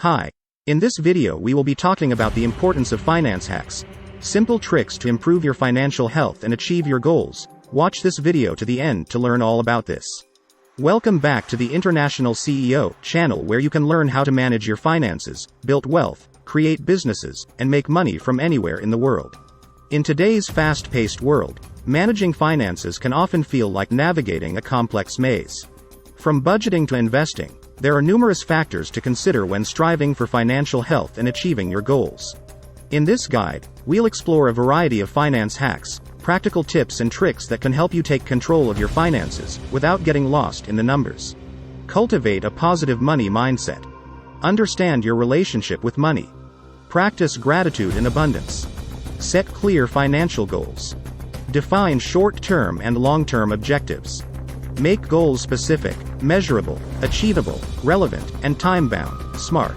Hi. In this video we will be talking about the importance of finance hacks. Simple tricks to improve your financial health and achieve your goals. Watch this video to the end to learn all about this. Welcome back to the International CEO channel, where you can learn how to manage your finances, build wealth, create businesses, and make money from anywhere in the world. In today's fast-paced world, managing finances can often feel like navigating a complex maze. From budgeting to investing, there are numerous factors to consider when striving for financial health and achieving your goals. In this guide, we'll explore a variety of finance hacks, practical tips and tricks that can help you take control of your finances without getting lost in the numbers. Cultivate a positive money mindset. Understand your relationship with money. Practice gratitude and abundance. Set clear financial goals. Define short-term and long-term objectives. Make goals specific, measurable, achievable, relevant, and time-bound. Smart.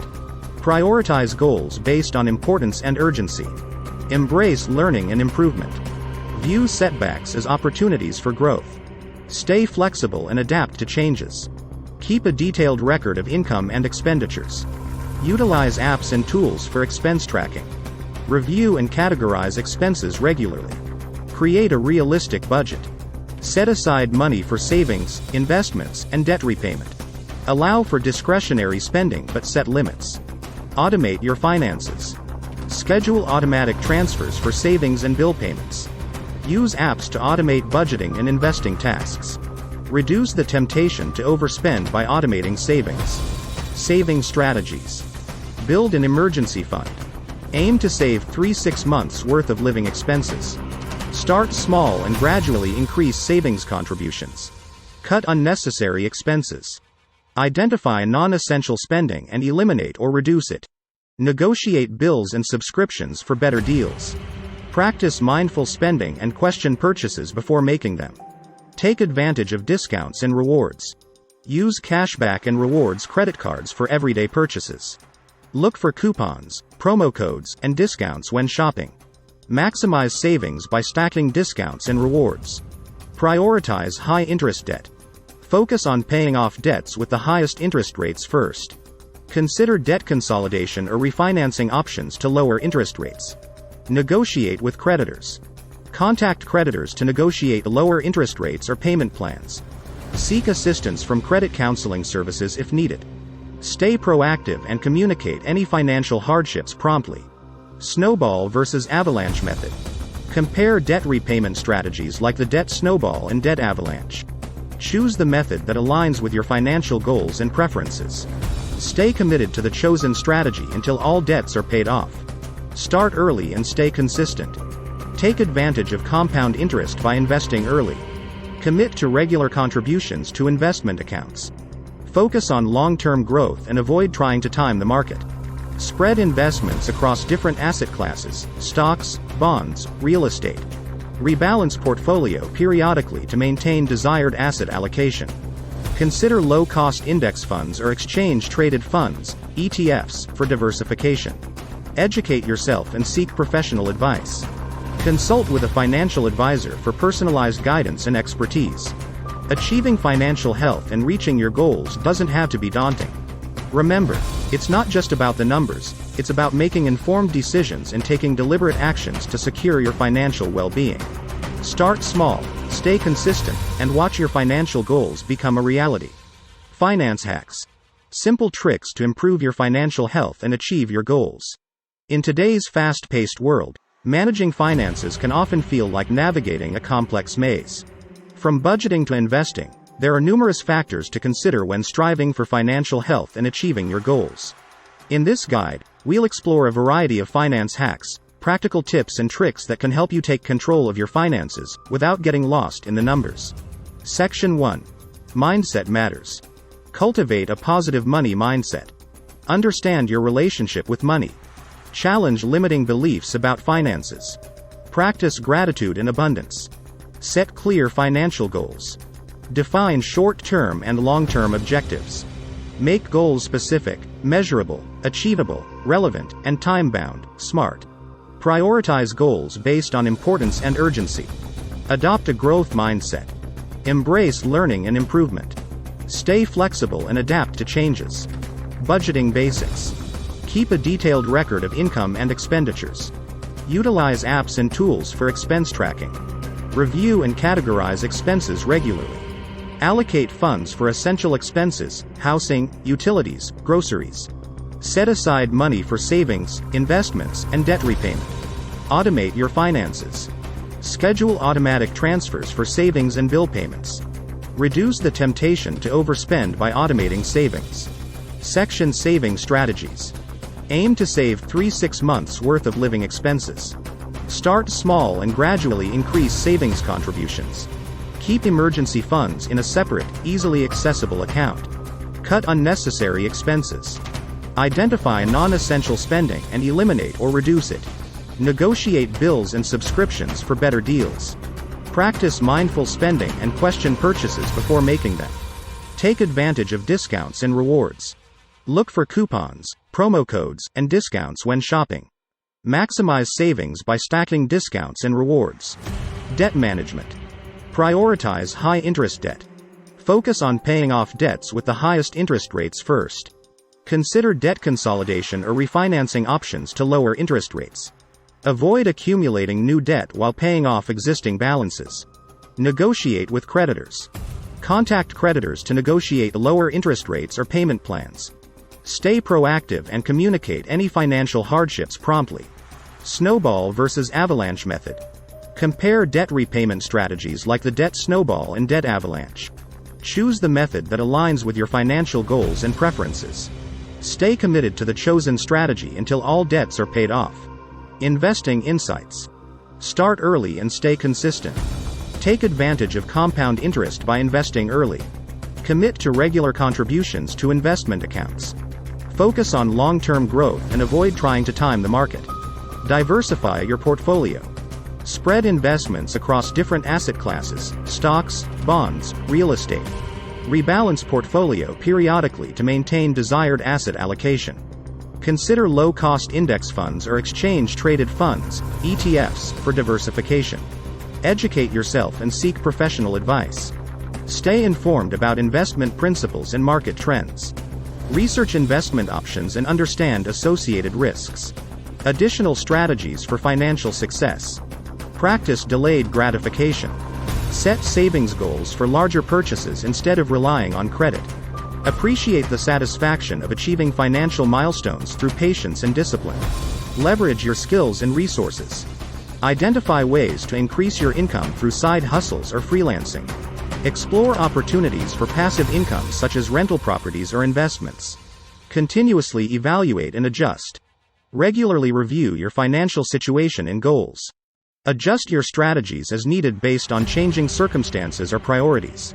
Prioritize goals based on importance and urgency. Embrace learning and improvement. View setbacks as opportunities for growth. Stay flexible and adapt to changes. Keep a detailed record of income and expenditures. Utilize apps and tools for expense tracking. Review and categorize expenses regularly. Create a realistic budget. Set aside money for savings, investments, and debt repayment. Allow for discretionary spending but set limits. Automate your finances. Schedule automatic transfers for savings and bill payments. Use apps to automate budgeting and investing tasks. Reduce the temptation to overspend by automating savings. Saving strategies. Build an emergency fund. Aim to save 3-6 months worth of living expenses. Start small and gradually increase savings contributions. Cut unnecessary expenses. Identify non-essential spending and eliminate or reduce it. Negotiate bills and subscriptions for better deals. Practice mindful spending and question purchases before making them. Take advantage of discounts and rewards. Use cashback and rewards credit cards for everyday purchases. Look for coupons, promo codes, and discounts when shopping. Maximize savings by stacking discounts and rewards. Prioritize high-interest debt. Focus on paying off debts with the highest interest rates first. Consider debt consolidation or refinancing options to lower interest rates. Negotiate with creditors. Contact creditors to negotiate lower interest rates or payment plans. Seek assistance from credit counseling services if needed. Stay proactive and communicate any financial hardships promptly. Snowball versus avalanche method. Compare debt repayment strategies like the debt snowball and debt avalanche. Choose the method that aligns with your financial goals and preferences. Stay committed to the chosen strategy until all debts are paid off. Start early and stay consistent. Take advantage of compound interest by investing early. Commit to regular contributions to investment accounts. Focus on long-term growth and avoid trying to time the market. Spread investments across different asset classes, stocks, bonds, real estate. Rebalance portfolio periodically to maintain desired asset allocation. Consider low-cost index funds or exchange-traded funds, ETFs, for diversification. Educate yourself and seek professional advice. Consult with a financial advisor for personalized guidance and expertise. Achieving financial health and reaching your goals doesn't have to be daunting. Remember, it's not just about the numbers, it's about making informed decisions and taking deliberate actions to secure your financial well-being. Start small, stay consistent, and watch your financial goals become a reality. Finance hacks. Simple tricks to improve your financial health and achieve your goals. In today's fast-paced world, managing finances can often feel like navigating a complex maze. From budgeting to investing, there are numerous factors to consider when striving for financial health and achieving your goals. In this guide, we'll explore a variety of finance hacks, practical tips and tricks that can help you take control of your finances without getting lost in the numbers. Section 1. Mindset matters. Cultivate a positive money mindset. Understand your relationship with money. Challenge limiting beliefs about finances. Practice gratitude and abundance. Set clear financial goals. Define short-term and long-term objectives. Make goals specific, measurable, achievable, relevant, and time-bound. Smart. Prioritize goals based on importance and urgency. Adopt a growth mindset. Embrace learning and improvement. Stay flexible and adapt to changes. Budgeting basics. Keep a detailed record of income and expenditures. Utilize apps and tools for expense tracking. Review and categorize expenses regularly. Allocate funds for essential expenses, housing, utilities, groceries. Set aside money for savings, investments, and debt repayment. Automate your finances. Schedule automatic transfers for savings and bill payments. Reduce the temptation to overspend by automating savings. Section Saving Strategies. Aim to save 3-6 months worth of living expenses. Start small and gradually increase savings contributions. Keep emergency funds in a separate, easily accessible account. Cut unnecessary expenses. Identify non-essential spending and eliminate or reduce it. Negotiate bills and subscriptions for better deals. Practice mindful spending and question purchases before making them. Take advantage of discounts and rewards. Look for coupons, promo codes, and discounts when shopping. Maximize savings by stacking discounts and rewards. Debt management. Prioritize high-interest debt. Focus on paying off debts with the highest interest rates first. Consider debt consolidation or refinancing options to lower interest rates. Avoid accumulating new debt while paying off existing balances. Negotiate with creditors. Contact creditors to negotiate lower interest rates or payment plans. Stay proactive and communicate any financial hardships promptly. Snowball versus avalanche method. Compare debt repayment strategies like the debt snowball and debt avalanche. Choose the method that aligns with your financial goals and preferences. Stay committed to the chosen strategy until all debts are paid off. Investing insights. Start early and stay consistent. Take advantage of compound interest by investing early. Commit to regular contributions to investment accounts. Focus on long-term growth and avoid trying to time the market. Diversify your portfolio. Spread investments across different asset classes, stocks, bonds, real estate. Rebalance portfolio periodically to maintain desired asset allocation. Consider low-cost index funds or exchange-traded funds, ETFs, for diversification. Educate yourself and seek professional advice. Stay informed about investment principles and market trends. Research investment options and understand associated risks. Additional strategies for financial success. Practice delayed gratification. Set savings goals for larger purchases instead of relying on credit. Appreciate the satisfaction of achieving financial milestones through patience and discipline. Leverage your skills and resources. Identify ways to increase your income through side hustles or freelancing. Explore opportunities for passive income such as rental properties or investments. Continuously evaluate and adjust. Regularly review your financial situation and goals. Adjust your strategies as needed based on changing circumstances or priorities.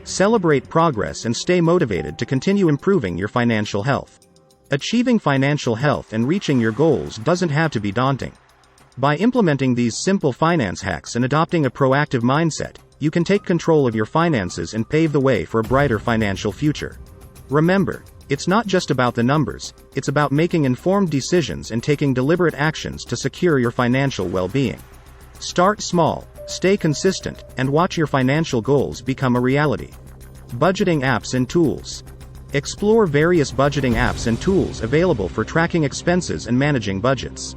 Celebrate progress and stay motivated to continue improving your financial health. Achieving financial health and reaching your goals doesn't have to be daunting. By implementing these simple finance hacks and adopting a proactive mindset, you can take control of your finances and pave the way for a brighter financial future. Remember, it's not just about the numbers, it's about making informed decisions and taking deliberate actions to secure your financial well-being. Start small, stay consistent, and watch your financial goals become a reality. Budgeting apps and tools. Explore various budgeting apps and tools available for tracking expenses and managing budgets.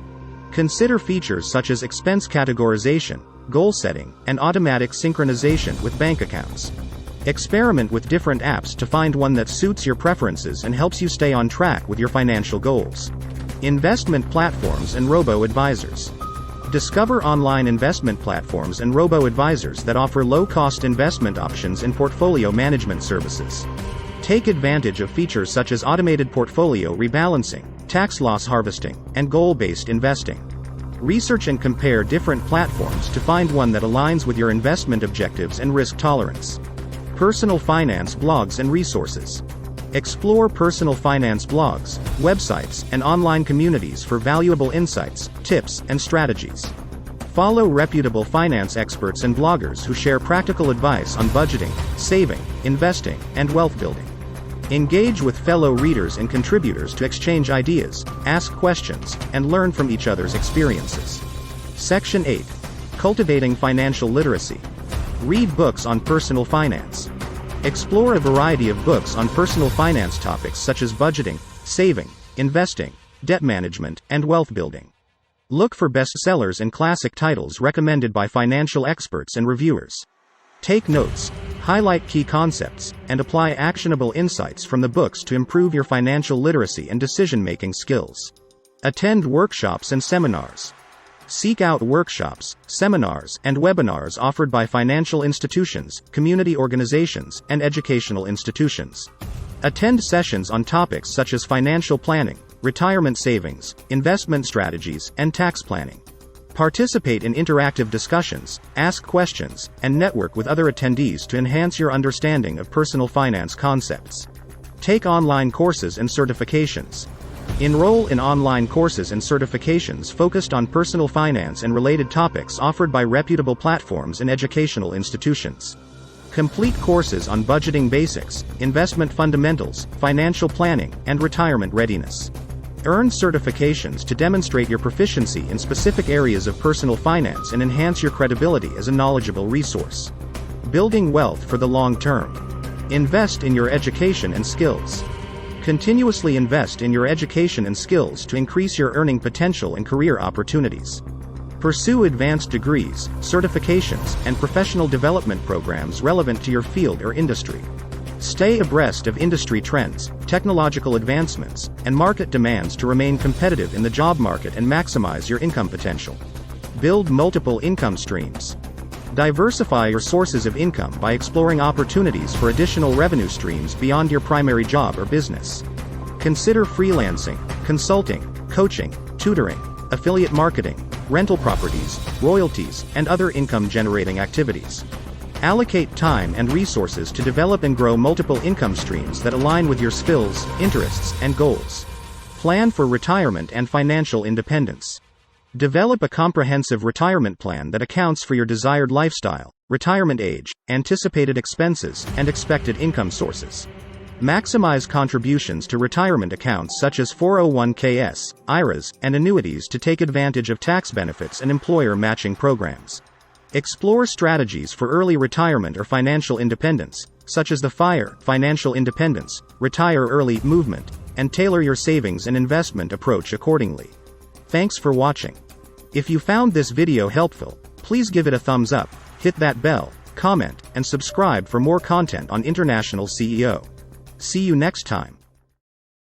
Consider features such as expense categorization, goal setting, and automatic synchronization with bank accounts. Experiment with different apps to find one that suits your preferences and helps you stay on track with your financial goals. Investment platforms and robo-advisors. Discover online investment platforms and robo-advisors that offer low-cost investment options and portfolio management services. Take advantage of features such as automated portfolio rebalancing, tax loss harvesting, and goal-based investing. Research and compare different platforms to find one that aligns with your investment objectives and risk tolerance. Personal finance blogs and resources. Explore personal finance blogs, websites, and online communities for valuable insights, tips, and strategies. Follow reputable finance experts and bloggers who share practical advice on budgeting, saving, investing, and wealth building. Engage with fellow readers and contributors to exchange ideas, ask questions, and learn from each other's experiences. Section 8. Cultivating financial literacy. Read books on personal finance. Explore a variety of books on personal finance topics such as budgeting, saving, investing, debt management, and wealth building. Look for bestsellers and classic titles recommended by financial experts and reviewers. Take notes, highlight key concepts, and apply actionable insights from the books to improve your financial literacy and decision-making skills. Attend workshops and seminars. Seek out workshops, seminars, and webinars offered by financial institutions, community organizations, and educational institutions. Attend sessions on topics such as financial planning, retirement savings, investment strategies, and tax planning. Participate in interactive discussions, ask questions, and network with other attendees to enhance your understanding of personal finance concepts. Take online courses and certifications. Enroll in online courses and certifications focused on personal finance and related topics offered by reputable platforms and educational institutions. Complete courses on budgeting basics, investment fundamentals, financial planning, and retirement readiness. Earn certifications to demonstrate your proficiency in specific areas of personal finance and enhance your credibility as a knowledgeable resource. Building wealth for the long term. Invest in your education and skills. Continuously invest in your education and skills to increase your earning potential and career opportunities. Pursue advanced degrees, certifications, and professional development programs relevant to your field or industry. Stay abreast of industry trends, technological advancements, and market demands to remain competitive in the job market and maximize your income potential. Build multiple income streams. Diversify your sources of income by exploring opportunities for additional revenue streams beyond your primary job or business. Consider freelancing, consulting, coaching, tutoring, affiliate marketing, rental properties, royalties, and other income-generating activities. Allocate time and resources to develop and grow multiple income streams that align with your skills, interests, and goals. Plan for retirement and financial independence. Develop a comprehensive retirement plan that accounts for your desired lifestyle, retirement age, anticipated expenses, and expected income sources. Maximize contributions to retirement accounts such as 401ks, IRAs, and annuities to take advantage of tax benefits and employer matching programs. Explore strategies for early retirement or financial independence, such as the FIRE, Financial Independence, Retire Early movement, and tailor your savings and investment approach accordingly. Thanks for watching. If you found this video helpful, please give it a thumbs up, hit that bell, comment, and subscribe for more content on International CEO. See you next time.